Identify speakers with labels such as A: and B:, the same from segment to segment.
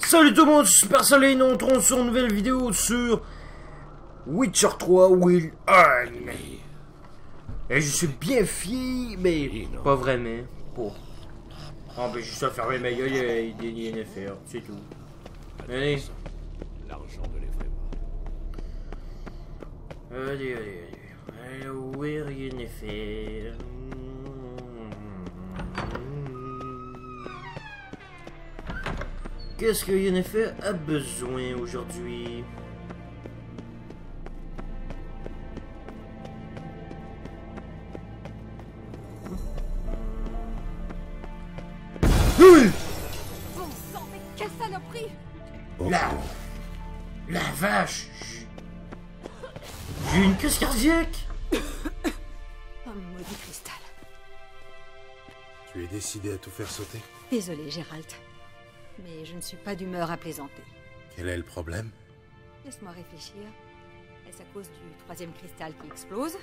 A: Salut tout le monde, Super Soleil, nous entrons sur une nouvelle vidéo sur Witcher 3 Will Earn. Et je suis bien fier, mais pas vraiment. Pour. Ah ben juste à fermer ma gueule et dénier une affaire, c'est tout. Allez.
B: L'argent ne les ferait pas.
A: Allez. Oui, rien n'est fait. Qu'est-ce que Yennefer a besoin aujourd'hui?
C: Bon sang, mais quelle saloperie!
A: La vache! J'ai eu une crise cardiaque!
C: Oh, maudit cristal.
D: Tu es décidé à tout faire sauter?
C: Désolé, Gérald. Mais je ne suis pas d'humeur à plaisanter.
D: Quel est le problème?
C: Laisse-moi réfléchir. Est-ce à cause du troisième cristal qui explose?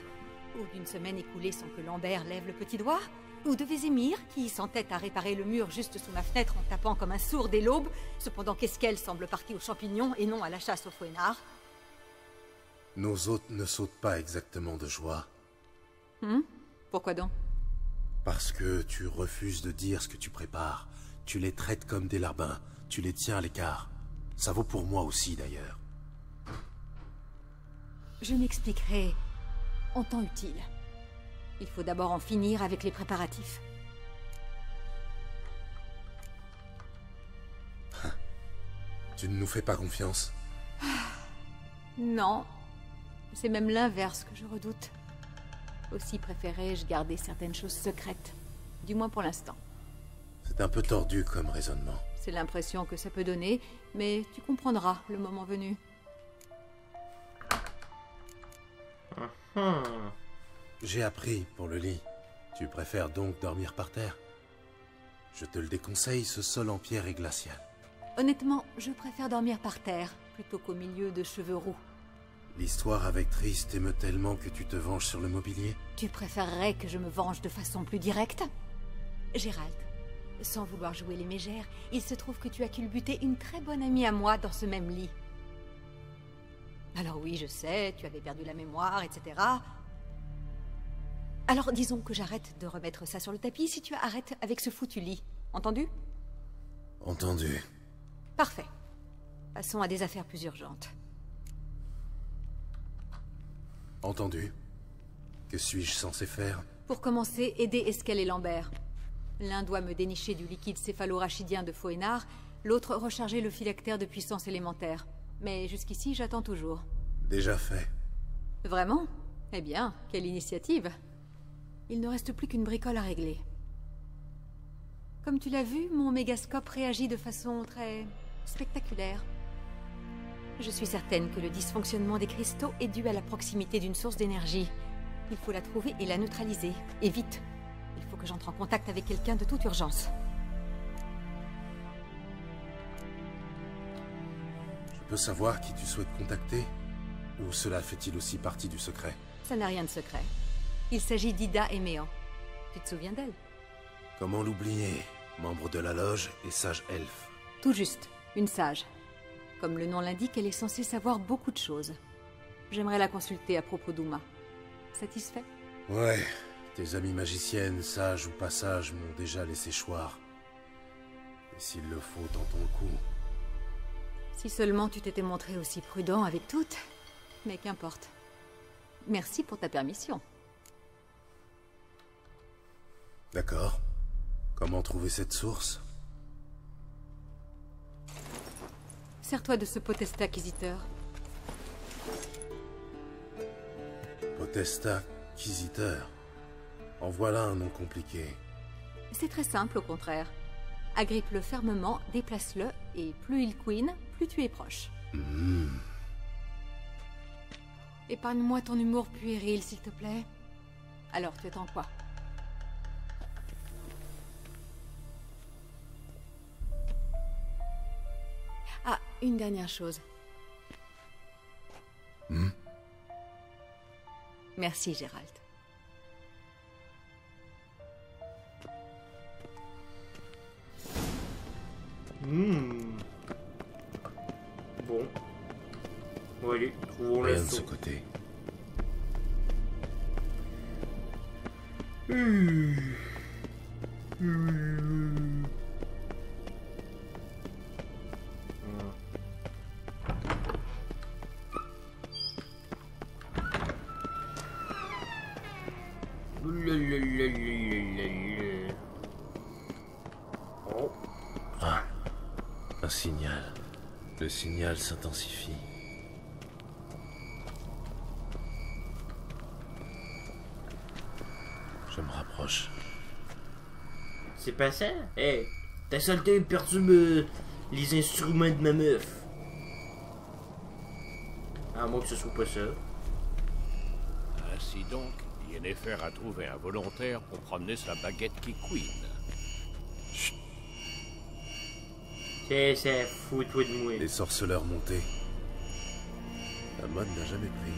C: Ou d'une semaine écoulée sans que Lambert lève le petit doigt? Ou de Vézémir, qui s'entête à réparer le mur juste sous ma fenêtre en tapant comme un sourd dès l'aube, cependant qu'Esquelle semble partie aux champignons et non à la chasse aux fouenards?
D: Nos hôtes ne sautent pas exactement de joie.
C: Pourquoi donc?
D: Parce que tu refuses de dire ce que tu prépares. Tu les traites comme des larbins. Tu les tiens à l'écart. Ça vaut pour moi aussi, d'ailleurs.
C: Je m'expliquerai en temps utile. Il faut d'abord en finir avec les préparatifs.
D: Tu ne nous fais pas confiance?
C: Non. C'est même l'inverse que je redoute. Aussi préférais-je garder certaines choses secrètes. Du moins pour l'instant.
D: C'est un peu tordu comme raisonnement.
C: C'est l'impression que ça peut donner, mais tu comprendras le moment venu.
D: J'ai appris pour le lit. Tu préfères donc dormir par terre? Je te le déconseille, ce sol en pierre est glacial.
C: Honnêtement, je préfère dormir par terre, plutôt qu'au milieu de cheveux roux.
D: L'histoire avec Triss t'émeut tellement que tu te venges sur le mobilier?
C: Tu préférerais que je me venge de façon plus directe? Gérald, sans vouloir jouer les mégères, il se trouve que tu as culbuté une très bonne amie à moi dans ce même lit. Alors oui, je sais, tu avais perdu la mémoire, etc. Alors disons que j'arrête de remettre ça sur le tapis si tu arrêtes avec ce foutu lit. Entendu?
D: Entendu.
C: Parfait. Passons à des affaires plus urgentes.
D: Entendu. Que suis-je censé faire?
C: Pour commencer, aider Esquelle et Lambert. L'un doit me dénicher du liquide céphalorachidien de Fouenard, l'autre recharger le phylactère de puissance élémentaire. Mais jusqu'ici, j'attends toujours.
D: Déjà fait.
C: Vraiment? Eh bien, quelle initiative! Il ne reste plus qu'une bricole à régler. Comme tu l'as vu, mon mégascope réagit de façon très spectaculaire. Je suis certaine que le dysfonctionnement des cristaux est dû à la proximité d'une source d'énergie. Il faut la trouver et la neutraliser. Et vite. Il faut que j'entre en contact avec quelqu'un de toute urgence.
D: Je peux savoir qui tu souhaites contacter? Ou cela fait-il aussi partie du secret?
C: Ça n'a rien de secret. Il s'agit d'Ida Eméan. Tu te souviens d'elle?
D: Comment l'oublier? Membre de la loge et sage elfe.
C: Tout juste, une sage. Comme le nom l'indique, elle est censée savoir beaucoup de choses. J'aimerais la consulter à propos d'Uma. Satisfait?
D: Ouais, tes amies magiciennes, sages ou pas sages, m'ont déjà laissé choir. Et s'il le faut, tentons le coup.
C: Si seulement tu t'étais montré aussi prudent avec toutes. Mais qu'importe. Merci pour ta permission.
D: D'accord. Comment trouver cette source?
C: Sers-toi de ce potestat acquisiteur.
D: Potestat Quisiteur. En voilà un nom compliqué.
C: C'est très simple au contraire. Agrippe-le fermement, déplace-le, et plus il couine, plus tu es proche. Épargne-moi ton humour puéril, s'il te plaît. Alors, tu attends quoi? Ah, une dernière chose. Merci, Gérald.
A: Allez, trouvons
D: Rien
A: la
D: de ce
A: source.
D: côté.
A: Oh,
D: Ah, un signal. Le signal s'intensifie. Je me rapproche.
A: c'est pas ça? Eh, ta saleté perturbe les instruments de ma meuf. À moins que ce soit pas ça.
B: Ainsi donc, Yennefer a trouvé un volontaire pour promener sa baguette qui couine.
A: C'est ça, fous-toi de moi.
D: Les sorceleurs montés. La mode n'a jamais pris.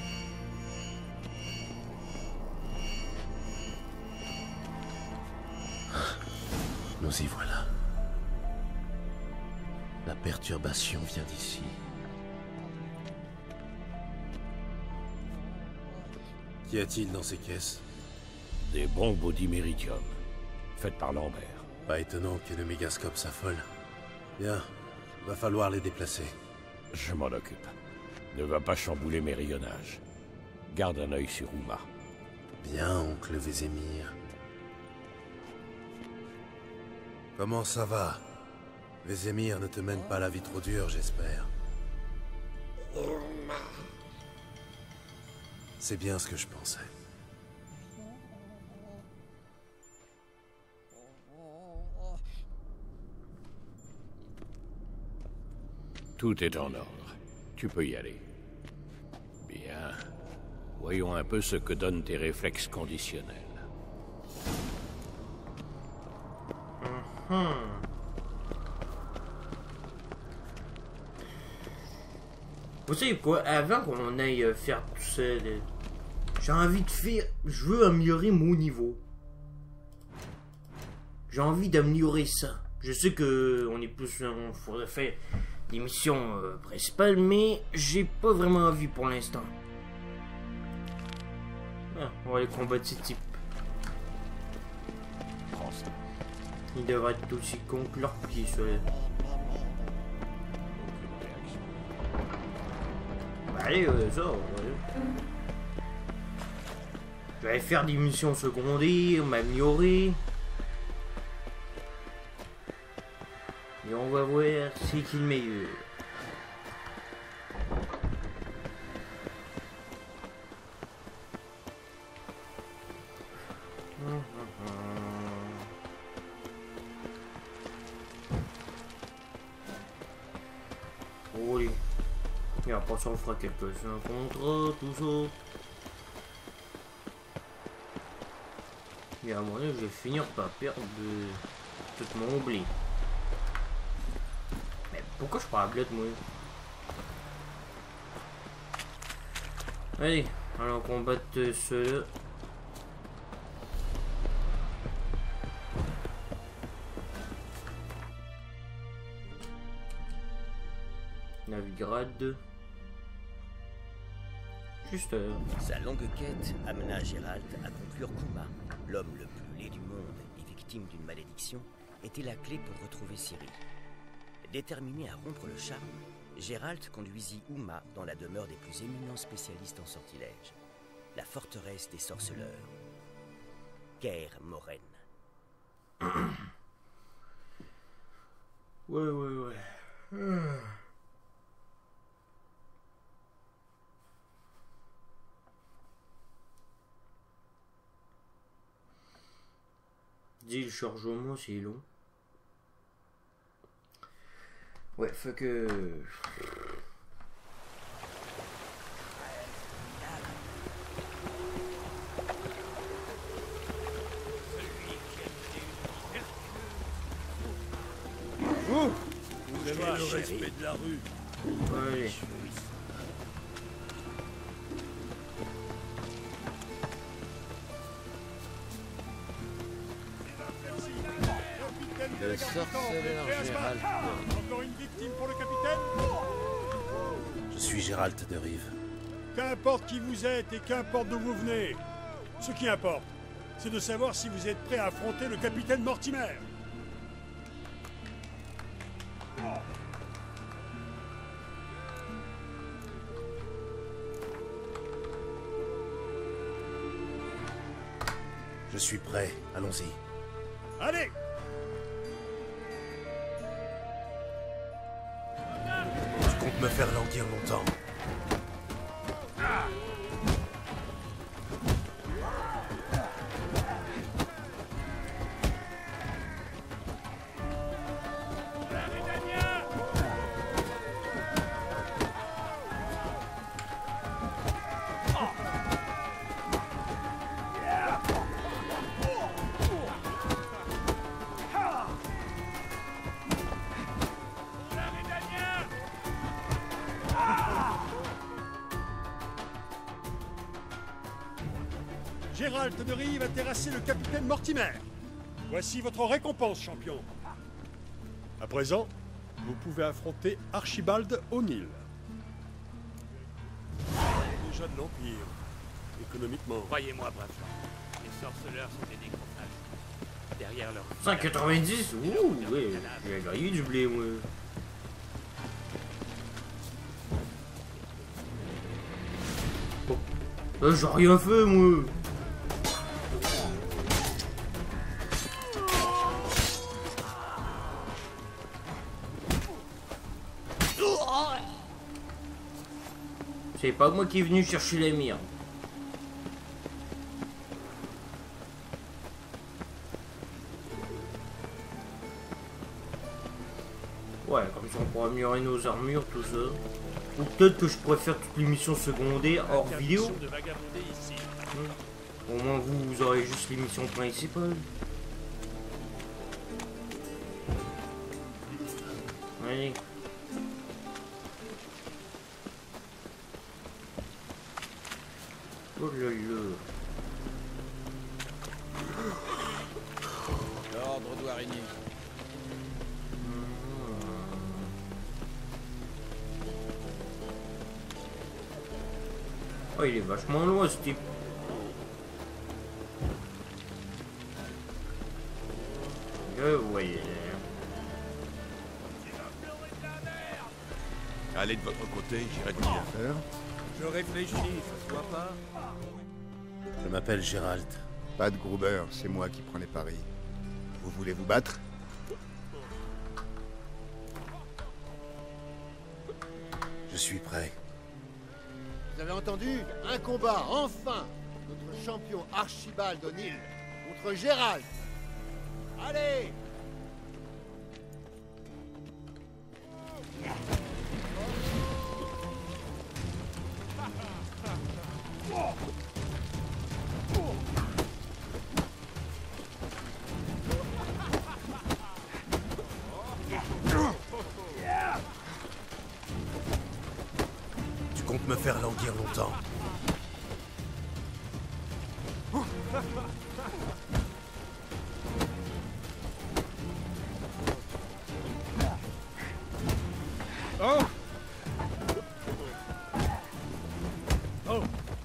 D: Nous y voilà. La perturbation vient d'ici. Qu'y a-t-il dans ces caisses?
B: Des bombes au diméridium, faites par Lambert.
D: Pas étonnant que le mégascope s'affole. Bien, va falloir les déplacer.
B: Je m'en occupe. Ne va pas chambouler mes rayonnages. Garde un œil sur Uma.
D: Bien, oncle Vézémir. Comment ça va? Vézémir ne te mène pas la vie trop dure, j'espère. C'est bien ce que je pensais.
B: Tout est en ordre. Tu peux y aller. Bien. Voyons un peu ce que donnent tes réflexes conditionnels.
A: Vous savez quoi, avant qu'on aille faire tout ça, j'ai envie de faire... Je veux améliorer mon niveau. J'ai envie d'améliorer ça. Je sais que on est plus... On faudrait faire des missions principales, mais j'ai pas vraiment envie pour l'instant. Ah, on va aller combattre ces types.
B: Prends ça.
A: Ils devraient être aussi cons que leurs pieds, ceux-là.
B: Aucune réaction.
A: Allez, ça, ouais. Je vais faire des missions secondaires, m'améliorer. Et on va voir c'est qui le meilleur. Oui. Et après ça, on fera quelques-uns contre tout ça. Et à mon avis, je vais finir par perdre tout mon blé. Mais pourquoi je parle bleu de moi? Allez, allons combattre ceux-là. Navigrade. Juste...
E: Sa longue quête amena Geralt à conclure qu'Uma, l'homme le plus laid du monde et victime d'une malédiction, était la clé pour retrouver Ciri. Déterminé à rompre le charme, Geralt conduisit Uma dans la demeure des plus éminents spécialistes en sortilège, la forteresse des sorceleurs, Kaer Morhen.
A: Ouais. Dis le chargement, c'est long. Ouais, fait que...
B: Vous avez le respect de la rue.
A: Allez.
F: Le sorceleur Gérald.
G: Encore une victime pour le capitaine?
D: Je suis Gérald de Rive.
F: Qu'importe qui vous êtes et qu'importe d'où vous venez. Ce qui importe, c'est de savoir si vous êtes prêt à affronter le capitaine Mortimer.
D: Je suis prêt, allons-y.
F: Allez!
D: Tu comptes me faire languir longtemps?
F: Gérald de Rive a terrassé le capitaine Mortimer. Voici votre récompense, champion. À présent, vous pouvez affronter Archibald O'Neill. Déjà de l'Empire, économiquement.
G: Croyez-moi, brave gens, les sorceleurs sont des nécrophages. Derrière leur...
A: 5,90? Ouh, ouais, j'ai grillé du blé, moi. Oh. J'ai rien fait, moi. C'est pas moi qui est venu chercher la merde. Ouais, comme ça on pourra améliorer nos armures, tout ça. Ou peut-être que je pourrais faire toutes les missions secondaires hors vidéo.
G: de vagabonder ici.
A: Au moins vous aurez juste les missions principales. Allez. Oh là là.
H: L'ordre doit régner.
A: Oh, il est vachement loin ce type. Je voyais.
H: Allez de votre côté, j'irai du bien faire.
I: Je réfléchis, ça se voit pas.
D: Je m'appelle Gérald.
H: Pas de Gruber, c'est moi qui prends les paris. Vous voulez vous battre?
D: Je suis prêt.
J: Vous avez entendu? Un combat, enfin! Notre champion Archibald O'Neill contre Gérald. Allez!
D: Tu comptes me faire languir longtemps?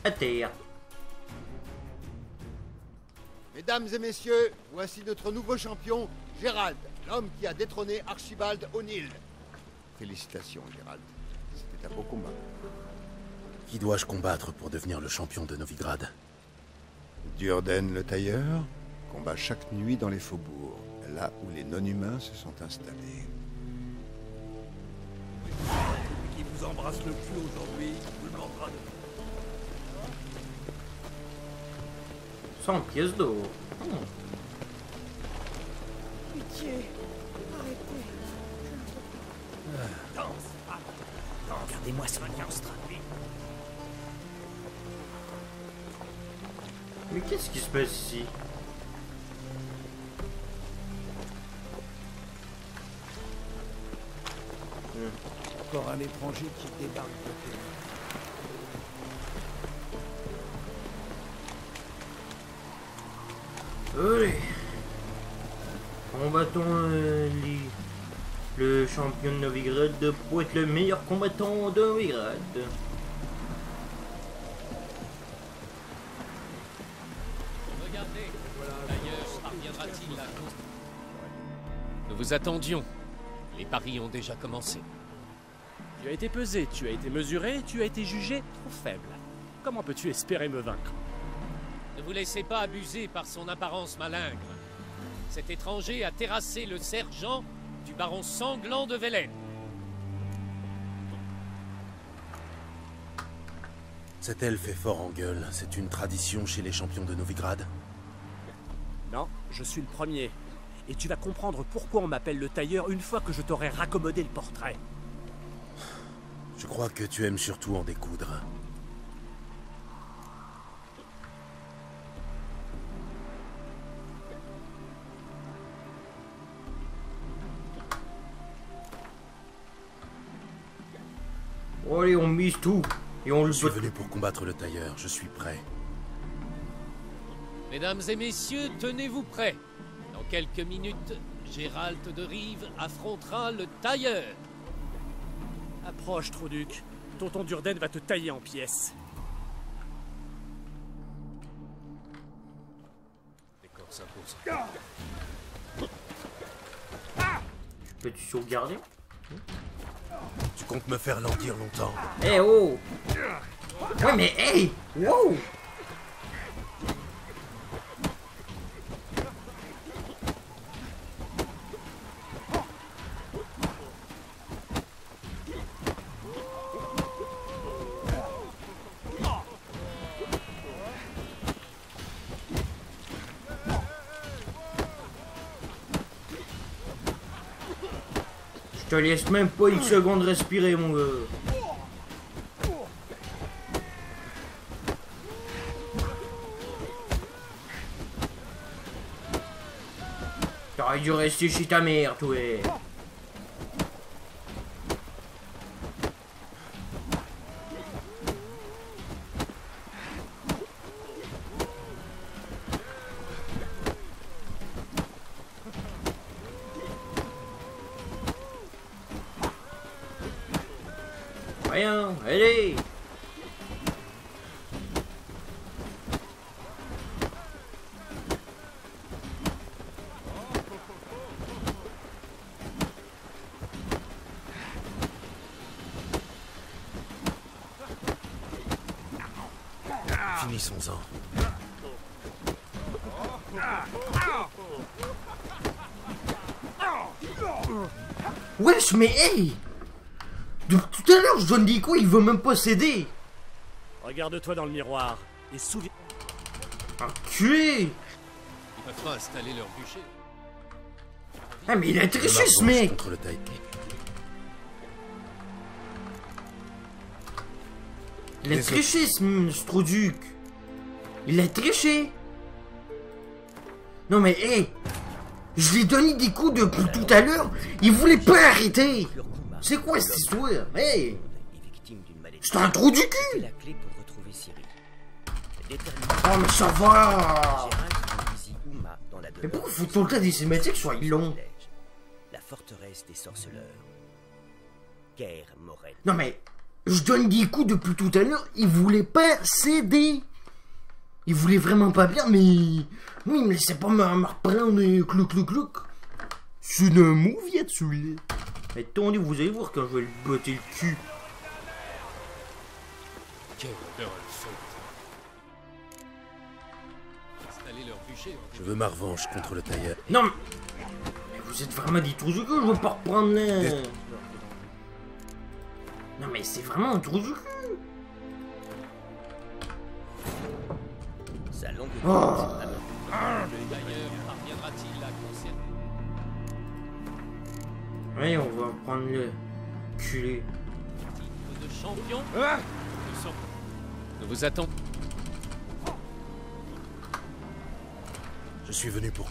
A: À terre.
J: Mesdames et messieurs, voici notre nouveau champion, Gérald, l'homme qui a détrôné Archibald O'Neill.
H: Félicitations, Gérald. C'était un beau combat.
D: Qui dois-je combattre pour devenir le champion de Novigrad?
H: Durden le tailleur combat chaque nuit dans les faubourgs, là où les non-humains se sont installés.
I: Qui vous embrasse le cul aujourd'hui, vous le mangera de...
A: 100 pièces d'or.
C: Pitié, arrêtez.
E: Regardez-moi ce monstre.
A: Mais qu'est-ce qui se passe ici?
I: Encore un étranger qui débarque de terre.
A: Allez. Combattons Le champion de Novigrad pour être le meilleur combattant de Novigrad.
K: Regardez, d'ailleurs, parviendra-t-il à... Nous vous attendions. Les paris ont déjà commencé.
L: Tu as été pesé, tu as été mesuré, tu as été jugé trop faible. Comment peux-tu espérer me vaincre?
K: Ne vous laissez pas abuser par son apparence malingre. Cet étranger a terrassé le sergent du baron sanglant de Velen.
D: Cet elfe est fort en gueule. C'est une tradition chez les champions de Novigrad.
L: Non, je suis le premier. Et tu vas comprendre pourquoi on m'appelle le tailleur une fois que je t'aurai raccommodé le portrait.
D: Je crois que tu aimes surtout en découdre.
A: Oh, allez, on mise tout. Et on le
D: Je suis venu pour combattre le tailleur, je suis prêt.
K: Mesdames et messieurs, tenez-vous prêts. Dans quelques minutes, Gérald de Rive affrontera le tailleur.
L: Approche, Troduc. Tonton Durden va te tailler en pièces.
K: D'accord, s'impose.
A: Peux-tu sauvegarder?
D: Tu comptes me faire languir longtemps?
A: Eh oh! Ouais mais hey! Wow! Je te laisse même pas une seconde respirer, mon gars. T'aurais dû rester chez ta mère, toi. Rien, allez!
D: Finissons-en.
A: Wesh, mais hey! Depuis tout à l'heure, je donne dis quoi, il veut même pas céder!
L: Regarde-toi dans le miroir et souviens...
A: Enculé!
K: Ils peuvent pas installer leur bûcher.
A: Ah mais il a triché ce mec!
D: Contre le taille.
A: Il a triché ce Troduc! Il a triché! Non mais hé! Je lui ai donné des coups depuis tout à l'heure, il voulait pas arrêter! C'est quoi cette histoire? Hey! C'est un trou du cul! Oh mais ça va! Mais pourquoi faut tout le temps des cinématiques soient longs?
E: La forteresse des sorceleurs. Kaer Morhen.
A: Non mais, je donne des coups depuis tout à l'heure, il voulait pas céder. Il voulait vraiment pas bien, mais... Oui, mais laissez pas me reprendre et clouc. C'est un mauvais dessus là. Attendez, vous allez voir quand je vais le botter le cul.
K: Quelle odeur elle fait. Installer leur bûcher.
D: Je veux ma revanche contre le tailleur.
A: Non mais vous êtes vraiment des trous du cul, je veux pas reprendre là. Non mais c'est vraiment un trou du cul.
E: Sa longue
A: Oh.
K: Le tailleur parviendra-t-il à conserver?
A: Oui, on va prendre le culé.
K: Titre de champion. Nous vous attendons.
D: Je suis venu pour...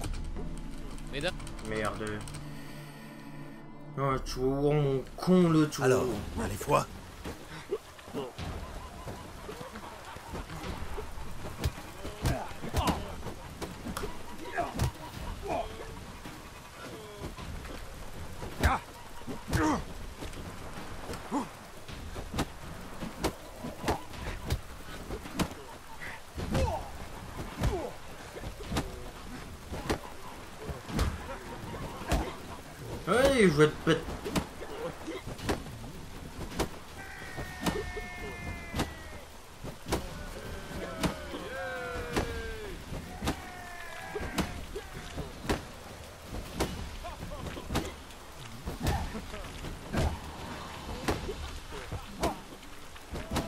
K: Mesdames.
A: Merde. Oh, tu vois mon con là, tu vois.
D: Alors, allez, foi.
A: Allez, je vais te péter.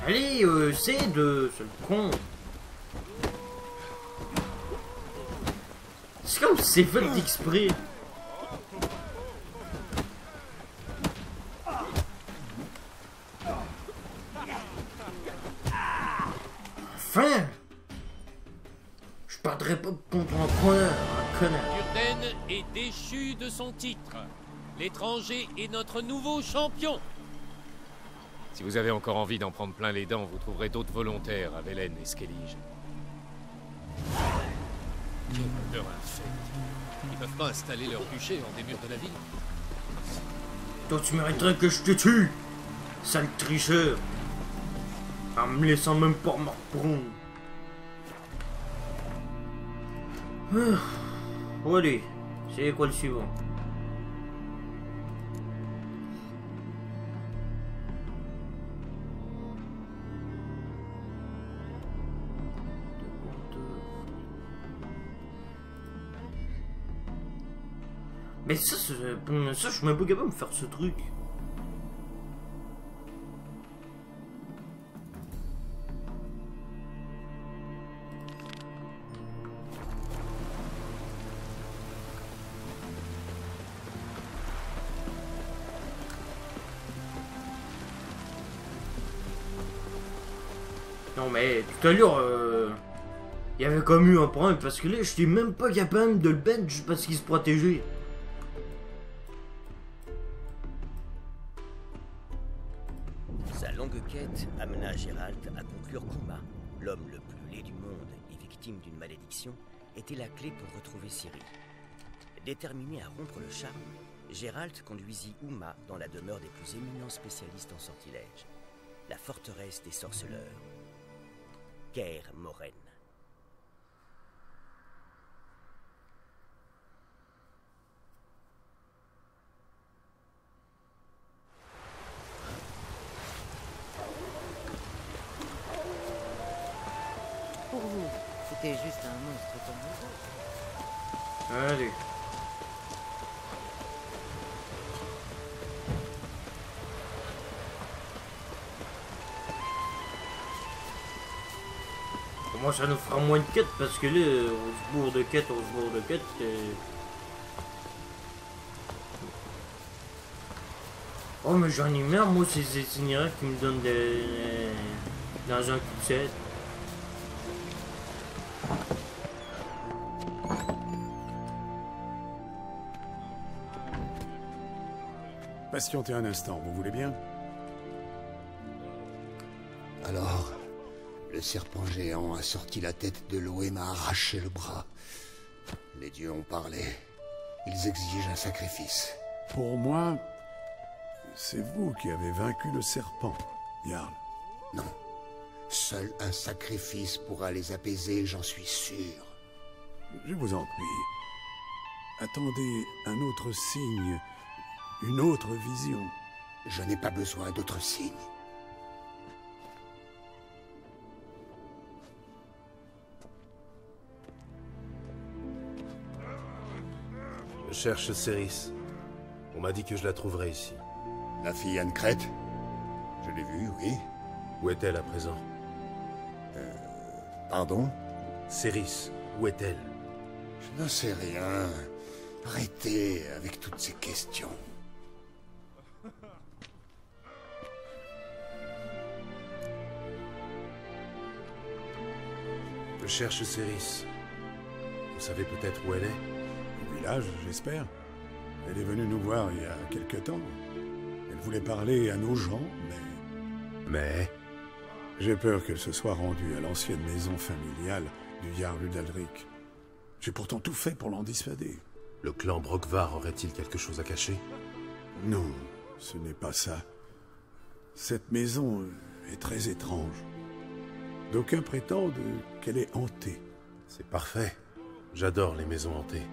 A: Allez, c'est de... C'est le con. C'est comme si c'est fait d'exprès. Enfin, je perdrai pas contre un connard.
K: Durden est déchu de son titre. L'étranger est notre nouveau champion. Si vous avez encore envie d'en prendre plein les dents, vous trouverez d'autres volontaires à Velen et Skellige. Quelle odeur infecte. Ils peuvent pas installer leur bûcher en des murs de la ville.
A: Toi, tu mériterais que je te tue, sale tricheur. En me laissant même pas me reprendre. Bon, allez, c'est quoi le suivant? Mais ça, je suis même pas capable de me faire ce truc. Non mais tout à l'heure, il y avait quand même eu un problème parce que là, je suis même pas capable de le bench parce qu'il se protégeait.
E: Sa longue quête amena Geralt à conclure qu'Uma, l'homme le plus laid du monde et victime d'une malédiction, était la clé pour retrouver Ciri. Déterminé à rompre le charme, Geralt conduisit Uma dans la demeure des plus éminents spécialistes en sortilège, la forteresse des sorceleurs, Kaer Morhen.
M: Pour vous, c'était juste un monstre comme vous autres.
A: Allez. Moi ça nous fera moins de quêtes parce que là on se bourre de quêtes, Oh mais j'en ai marre moi ces itinéraires qui me donnent dans un coup de tête.
F: Patientez un instant, vous voulez bien?
N: Alors, le serpent géant a sorti la tête de l'eau et m'a arraché le bras. Les dieux ont parlé. Ils exigent un sacrifice.
F: Pour moi, c'est vous qui avez vaincu le serpent, Jarl.
N: Non. Seul un sacrifice pourra les apaiser, j'en suis sûr.
F: Je vous en prie. Attendez un autre signe, une autre vision.
N: Je n'ai pas besoin d'autres signes.
D: Je cherche Céris. On m'a dit que je la trouverais ici.
N: La fille Anne-Crête? Je l'ai vue, oui.
D: Où est-elle à présent?
N: Pardon?
D: Céris, où est-elle?
N: Je n'en sais rien. Arrêtez avec toutes ces questions.
D: Je cherche Céris. Vous savez peut-être où elle est?
F: Au village, j'espère. Elle est venue nous voir il y a quelque temps. Elle voulait parler à nos gens,
D: Mais...
F: J'ai peur qu'elle se soit rendue à l'ancienne maison familiale du Jarl Udaldric. J'ai pourtant tout fait pour l'en dissuader.
D: Le clan Brokvar aurait-il quelque chose à cacher?
F: Non, ce n'est pas ça. Cette maison est très étrange. D'aucuns prétendent qu'elle est hantée.
D: C'est parfait. J'adore les maisons hantées.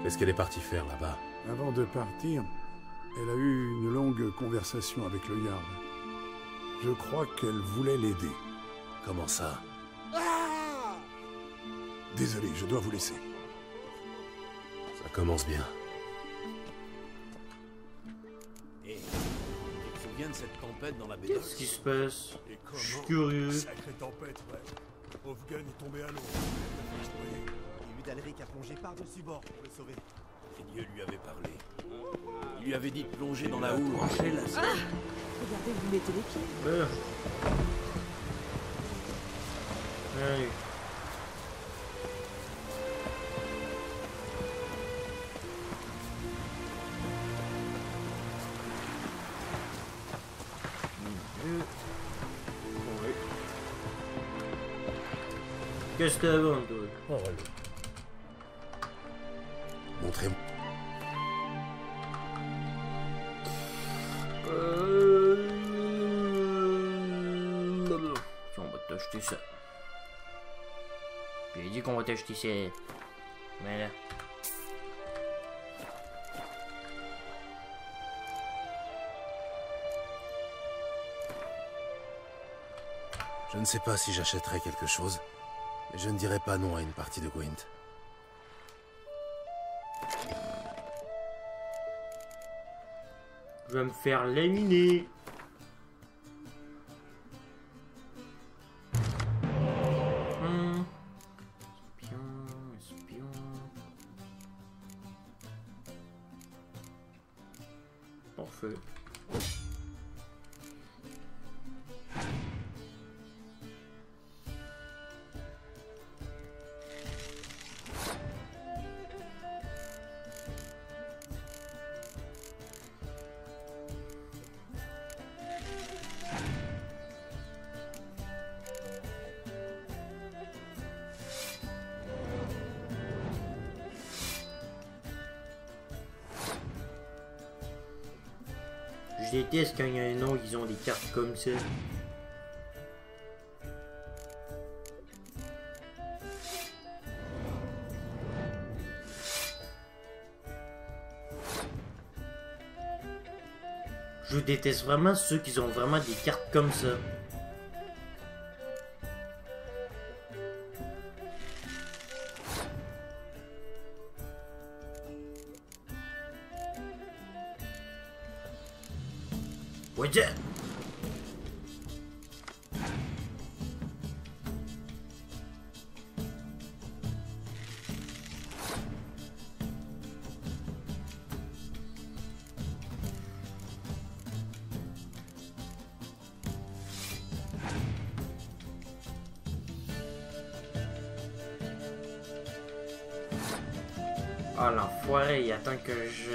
D: Qu'est-ce qu'elle est partie faire là-bas?
F: Avant de partir, elle a eu une longue conversation avec le Jarl. Je crois qu'elle voulait l'aider.
D: Comment ça?
F: Désolé, je dois vous laisser.
D: Ça commence bien.
I: Et tu te souviens de cette tempête dans la baie d'Ox?
A: Qu'est-ce qui se passe?
F: Et
A: Je suis curieux.
F: Sacrée tempête, ouais. Wolfgang est tombé à l'eau.
J: Et Udalric a plongé par-dessus bord pour le sauver.
I: Et Dieu lui avait parlé. Il lui avait dit de plonger dans la houle.
C: Regardez où vous mettez les pieds.
A: Allez. Qu'est-ce que t'as à vendre, toi? Oh, allez.
D: Montrez-moi.
A: On va t'acheter ça. J'ai dit qu'on va t'acheter ça. Voilà.
D: Je ne sais pas si j'achèterai quelque chose, mais je ne dirai pas non à une partie de Gwent.
A: Je vais me faire laminer. Espion. Parfait. Je déteste quand il y a un nom, ils ont des cartes comme ça. Je déteste vraiment ceux qui ont vraiment des cartes comme ça. Ouais. Ah l'enfoiré, il attend que je...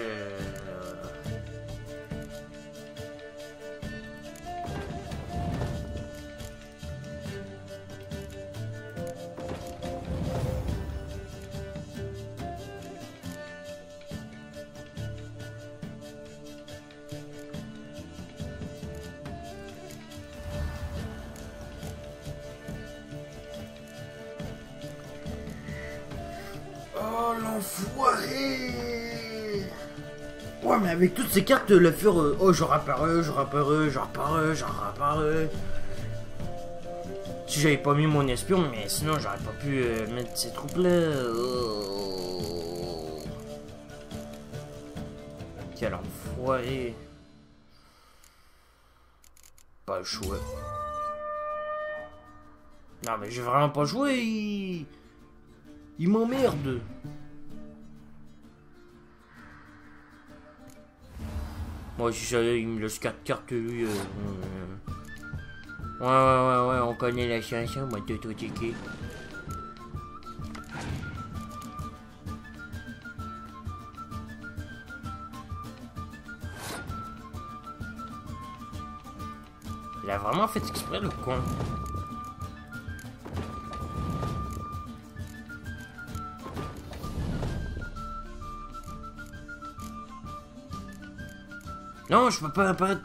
A: Oh l'enfoiré! Ouais mais avec toutes ces cartes, le faire oh je réapparais. Si j'avais pas mis mon espion, mais sinon j'aurais pas pu mettre ces troupes là. Oh. Quel enfoiré! Pas le choix. Non mais j'ai vraiment pas joué. Il m'emmerde. Moi si ça il me laisse 4 cartes lui. Ouais, on connaît la chanson, moi de tout checker. Il a vraiment fait exprès le con. Non, je peux pas apparaître.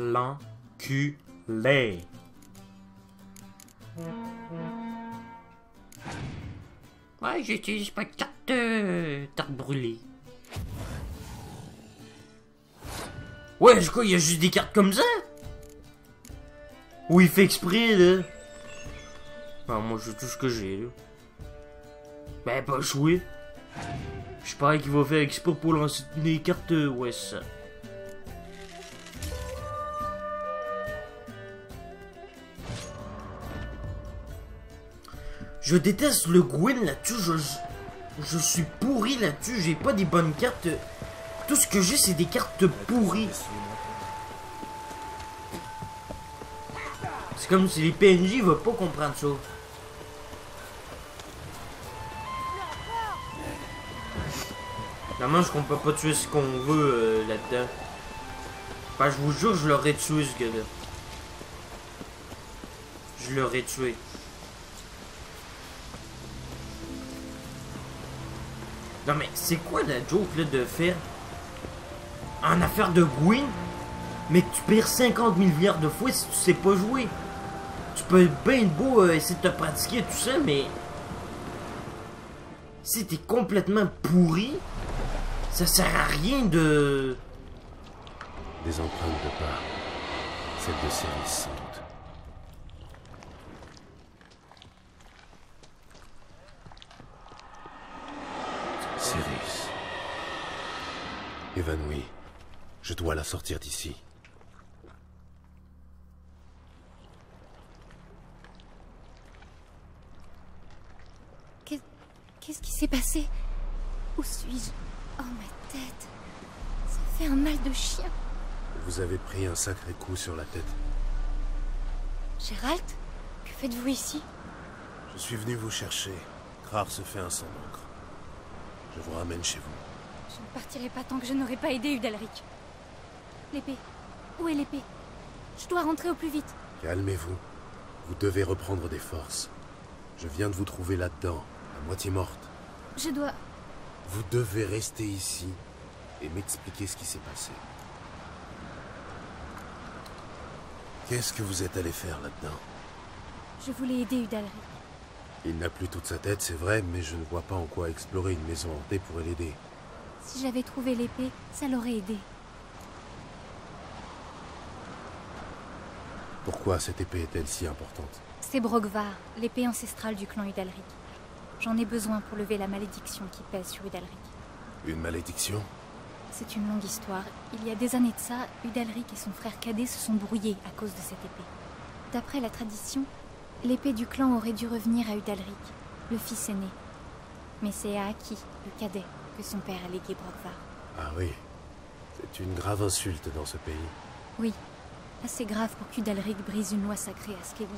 A: L'enculé. Ouais, j'utilise pas de carte brûlée. Ouais, je crois il y a juste des cartes comme ça. Ou il fait exprès, là. Ah, moi, je tout ce que j'ai, là. Ben, pas jouer. Je parie qu'il va faire exprès pour lancer des cartes, ouais, ça. Je déteste le Gwyn là-dessus, je suis pourri là-dessus, j'ai pas des bonnes cartes. Tout ce que j'ai, c'est des cartes pourries. C'est comme si les PNJ veulent pas comprendre ça. Normalement, qu'on peut pas tuer ce qu'on veut là-dedans. Enfin, je vous jure, je l'aurais tué ce gars-là. Je l'aurais tué. Non mais c'est quoi la joke là de faire en affaire de Gwyn, mais que tu perds 50 milliards de fois si tu sais pas jouer. Tu peux bien beau essayer de te pratiquer tout ça, mais si t'es complètement pourri, ça sert à rien de...
D: Des empreintes de pas. Celle de Céris sans doute. Céris. Évanouie. Je dois la sortir d'ici.
O: Qu'est-ce qui s'est passé? Où suis-je? Oh, ma tête. Ça fait un mal de chien.
D: Vous avez pris un sacré coup sur la tête.
O: Gérald? Que faites-vous ici?
D: Je suis venu vous chercher. Krar se fait un sang d'encre. Je vous ramène chez vous.
O: Je ne partirai pas tant que je n'aurai pas aidé Udalric. L'épée. Où est l'épée? Je dois rentrer au plus vite.
D: Calmez-vous. Vous devez reprendre des forces. Je viens de vous trouver là-dedans, à moitié morte.
O: Je dois...
D: Vous devez rester ici et m'expliquer ce qui s'est passé. Qu'est-ce que vous êtes allé faire là-dedans?
O: Je voulais aider Udalric.
D: Il n'a plus toute sa tête, c'est vrai, mais je ne vois pas en quoi explorer une maison hantée pourrait l'aider.
O: Si j'avais trouvé l'épée, ça l'aurait aidé.
D: Pourquoi cette épée est-elle si importante?
O: C'est Brogvar, l'épée ancestrale du clan Udalric. J'en ai besoin pour lever la malédiction qui pèse sur Udalric.
D: Une malédiction?
O: C'est une longue histoire. Il y a des années de ça, Udalric et son frère cadet se sont brouillés à cause de cette épée. D'après la tradition, l'épée du clan aurait dû revenir à Udalric, le fils aîné. Mais c'est à Aki, le cadet, que son père a légué Brogvar.
D: Ah oui, c'est une grave insulte dans ce pays.
O: Oui, assez grave pour qu'Udalric brise une loi sacrée à Skellige.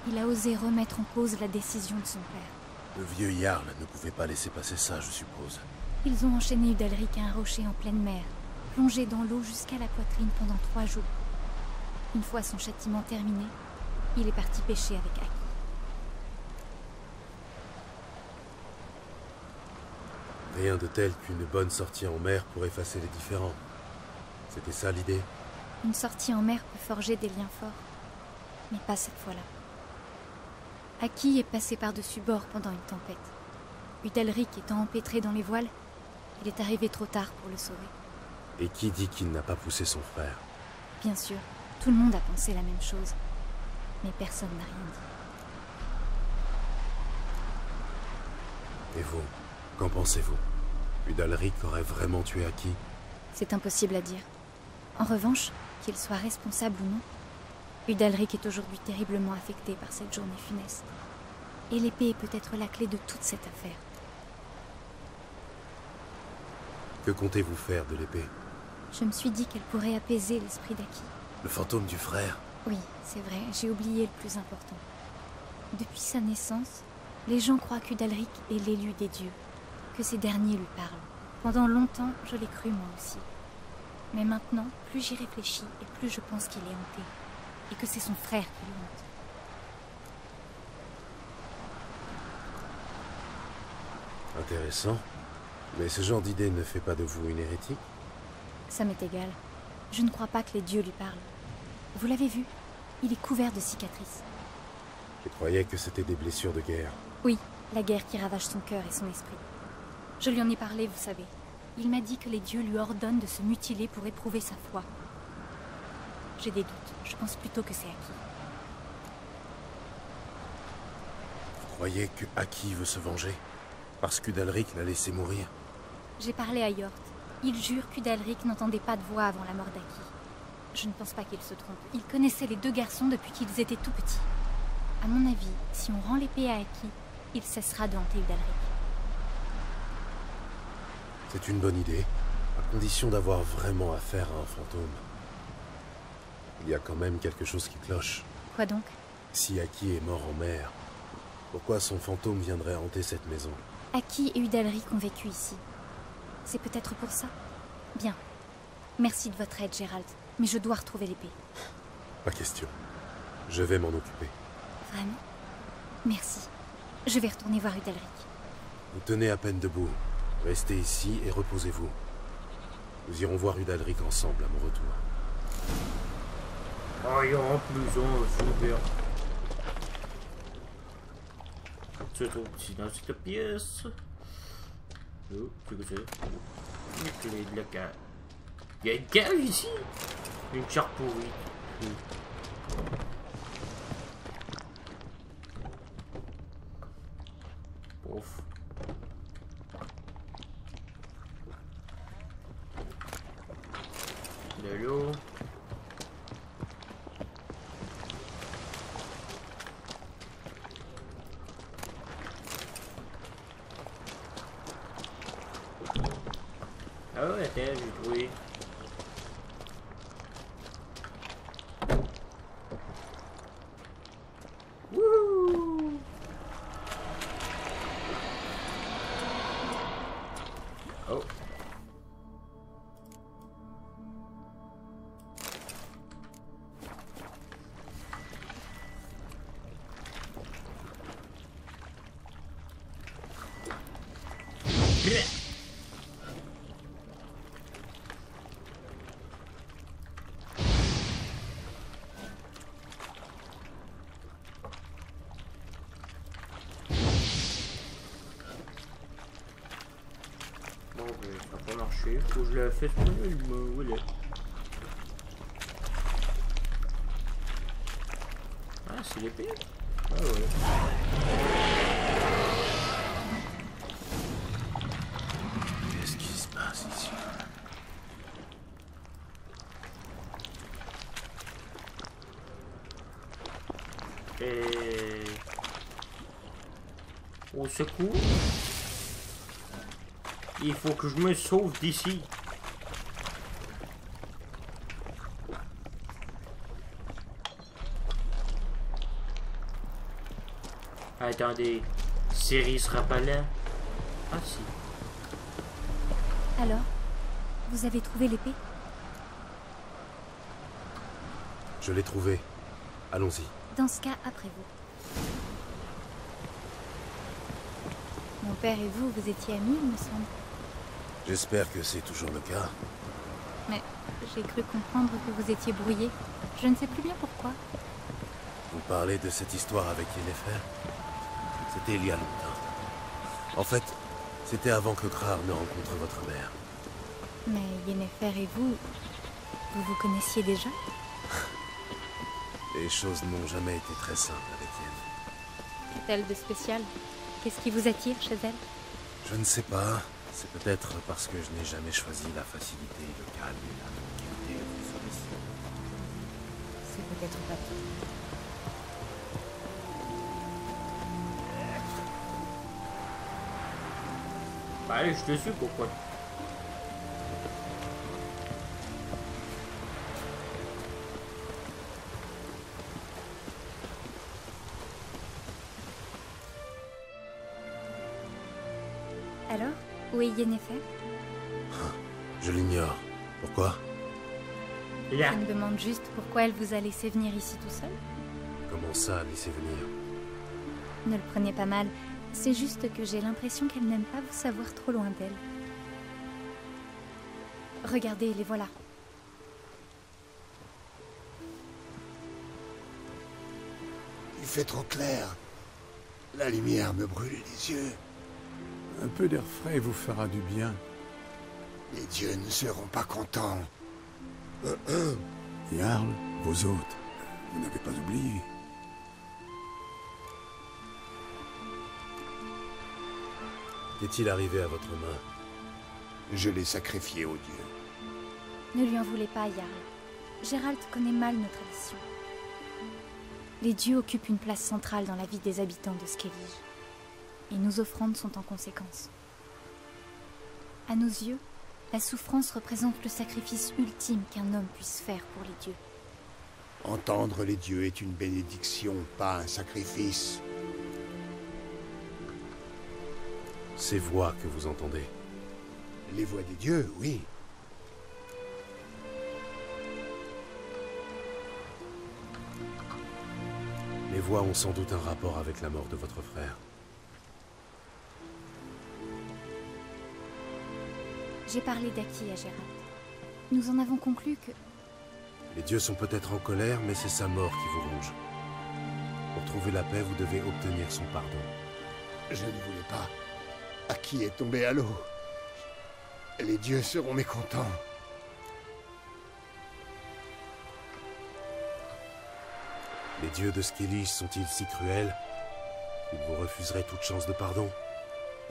O: Il a osé remettre en cause la décision de son père.
D: Le vieux Jarl ne pouvait pas laisser passer ça, je suppose.
O: Ils ont enchaîné Udalric à un rocher en pleine mer, plongé dans l'eau jusqu'à la poitrine pendant 3 jours. Une fois son châtiment terminé, il est parti pêcher avec Aki.
D: Rien de tel qu'une bonne sortie en mer pour effacer les différends. C'était ça l'idée?
O: Une sortie en mer peut forger des liens forts, mais pas cette fois-là. Aki est passé par-dessus bord pendant une tempête. Udalric étant empêtré dans les voiles, il est arrivé trop tard pour le sauver.
D: Et qui dit qu'il n'a pas poussé son frère?
O: Bien sûr, tout le monde a pensé la même chose. Mais personne n'a rien dit.
D: Et vous, qu'en pensez-vous? Udalric aurait vraiment tué Aki?
O: C'est impossible à dire. En revanche, qu'il soit responsable ou non, Udalric est aujourd'hui terriblement affecté par cette journée funeste. Et l'épée est peut-être la clé de toute cette affaire.
D: Que comptez-vous faire de l'épée?
O: Je me suis dit qu'elle pourrait apaiser l'esprit d'Aki.
D: Le fantôme du frère?
O: Oui, c'est vrai, j'ai oublié le plus important. Depuis sa naissance, les gens croient qu'Udalric est l'élu des dieux, que ces derniers lui parlent. Pendant longtemps, je l'ai cru moi aussi. Mais maintenant, plus j'y réfléchis et plus je pense qu'il est hanté. Et que c'est son frère qui le hante.
D: Intéressant. Mais ce genre d'idée ne fait pas de vous une hérétique?
O: Ça m'est égal. Je ne crois pas que les dieux lui parlent. Vous l'avez vu? Il est couvert de cicatrices.
D: Je croyais que c'était des blessures de guerre.
O: Oui, la guerre qui ravage son cœur et son esprit. Je lui en ai parlé, vous savez. Il m'a dit que les dieux lui ordonnent de se mutiler pour éprouver sa foi. J'ai des doutes. Je pense plutôt que c'est Aki.
D: Vous croyez que Aki veut se venger? Parce qu'Udalric l'a laissé mourir?
O: J'ai parlé à Yort. Il jure qu'Udalric n'entendait pas de voix avant la mort d'Aki. Je ne pense pas qu'il se trompe. Il connaissait les deux garçons depuis qu'ils étaient tout petits. À mon avis, si on rend l'épée à Aki, il cessera de hanter Udalric.
D: C'est une bonne idée, à condition d'avoir vraiment affaire à un fantôme. Il y a quand même quelque chose qui cloche.
O: Quoi donc?
D: Si Aki est mort en mer, pourquoi son fantôme viendrait hanter cette maison?
O: Aki et Udalric ont vécu ici. C'est peut-être pour ça. Bien. Merci de votre aide, Gérald. Mais je dois retrouver l'épée.
D: Pas question. Je vais m'en occuper.
O: Vraiment? Merci. Je vais retourner voir Udalric.
D: Vous tenez à peine debout. Restez ici et reposez-vous. Nous irons voir Udalric ensemble à mon retour.
A: Oh, il y a en plus, oh, super. C'est trop petit dans cette pièce. Oh, qu'est-ce que c'est? Une clé de la cave. Il y a une cave ici? Une charte pourrie. Ouf. De l'eau. Ah ouais, attends, j'ai trouvé. Wouhou! Oh. Yeah. Bon, ben, ça n'a pas marché. Faut que je la fasse manuellement. Voilà. Ah, c'est l'épée? Ah ouais.
D: Qu'est-ce qui se passe ici?
A: Et... au secours. Il faut que je me sauve d'ici. Attendez, Ciri sera pas là? Ah si.
O: Alors, vous avez trouvé l'épée?
D: Je l'ai trouvée. Allons-y.
O: Dans ce cas, après vous. Mon père et vous, vous étiez amis, il me semble.
D: J'espère que c'est toujours le cas.
O: Mais j'ai cru comprendre que vous étiez brouillés. Je ne sais plus bien pourquoi.
D: Vous parlez de cette histoire avec Yennefer? C'était il y a longtemps. En fait, c'était avant que Krar ne rencontre votre mère.
O: Mais Yennefer et vous vous connaissiez déjà?
D: Les choses n'ont jamais été très simples avec Yen.
O: Qu'est-elle de spécial? Qu'est-ce qui vous attire chez elle?
D: Je ne sais pas. C'est peut-être parce que je n'ai jamais choisi la facilité, le calme et la tranquillité de celui-ci.
M: C'est peut-être pas tout.
A: Bah allez, je te suis, pourquoi?
O: Alors, où est Yennefer?
D: Je l'ignore. Pourquoi?
O: Je me demande juste pourquoi elle vous a laissé venir ici tout seul.
D: Comment ça, laisser venir?
O: Ne le prenez pas mal. C'est juste que j'ai l'impression qu'elle n'aime pas vous savoir trop loin d'elle. Regardez, les voilà.
N: Il fait trop clair. La lumière me brûle les yeux.
P: Un peu d'air frais vous fera du bien.
N: Les dieux ne seront pas contents.
P: Jarl, vos hôtes, vous n'avez pas oublié.
D: Qu'est-il arrivé à votre main?
N: Je l'ai sacrifié aux dieux.
O: Ne lui en voulez pas, Jarl. Geralt connaît mal nos traditions. Les dieux occupent une place centrale dans la vie des habitants de Skellige. Et nos offrandes sont en conséquence. À nos yeux, la souffrance représente le sacrifice ultime qu'un homme puisse faire pour les dieux.
N: Entendre les dieux est une bénédiction, pas un sacrifice.
D: Ces voix que vous entendez.
N: Les voix des dieux, oui.
D: Les voix ont sans doute un rapport avec la mort de votre frère.
O: J'ai parlé d'Aki à Geralt. Nous en avons conclu que...
D: Les dieux sont peut-être en colère, mais c'est sa mort qui vous ronge. Pour trouver la paix, vous devez obtenir son pardon.
N: Je ne voulais pas. Aki est tombé à l'eau. Les dieux seront mécontents.
D: Les dieux de Skellige sont-ils si cruels qu'ils vous refuseraient toute chance de pardon?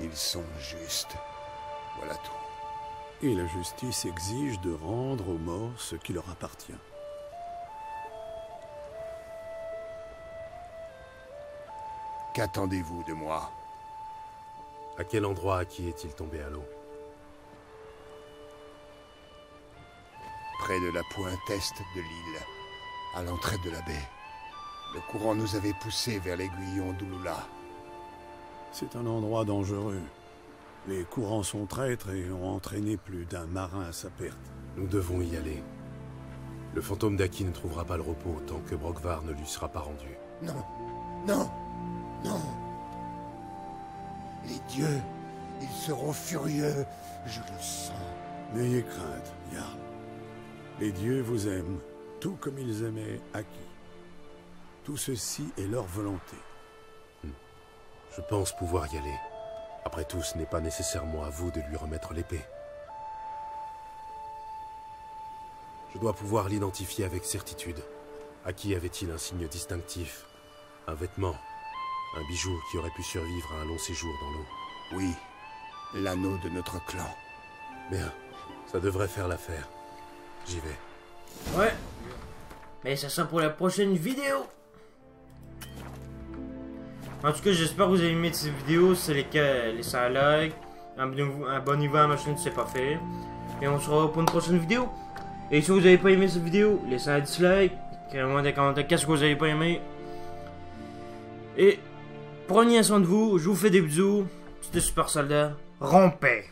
N: Ils sont justes. Voilà tout.
P: Et la justice exige de rendre aux morts ce qui leur appartient.
N: Qu'attendez-vous de moi?
D: À quel endroit Aki est-il tombé à l'eau?
N: Près de la pointe est de l'île, à l'entrée de la baie. Le courant nous avait poussés vers l'aiguillon d'Ulula.
P: C'est un endroit dangereux. Les courants sont traîtres et ont entraîné plus d'un marin à sa perte.
D: Nous devons y aller. Le fantôme d'Aki ne trouvera pas le repos tant que Brokvar ne lui sera pas rendu.
N: Non, non, non. Les dieux, ils seront furieux, je le sens.
P: N'ayez crainte, Jarl. Les dieux vous aiment, tout comme ils aimaient Aki. Tout ceci est leur volonté.
D: Je pense pouvoir y aller. Après tout, ce n'est pas nécessairement à vous de lui remettre l'épée. Je dois pouvoir l'identifier avec certitude. Aki avait-il un signe distinctif? Un vêtement? Un bijou qui aurait pu survivre à un long séjour dans l'eau?
N: Oui, l'anneau de notre clan.
D: Bien, ça devrait faire l'affaire. J'y vais.
A: Ouais. Mais ça sera pour la prochaine vidéo. En tout cas, j'espère que vous avez aimé cette vidéo. Si c'est le cas, laissez un like. Abonnez-vous à ma chaîne si ce n'est pas fait. Et on se revoit pour une prochaine vidéo. Et si vous n'avez pas aimé cette vidéo, laissez un dislike. Écrivez-moi dans les commentaires qu'est-ce que vous n'avez pas aimé. Et prenez soin de vous. Je vous fais des bisous. C'était Super Soldat. Rompez.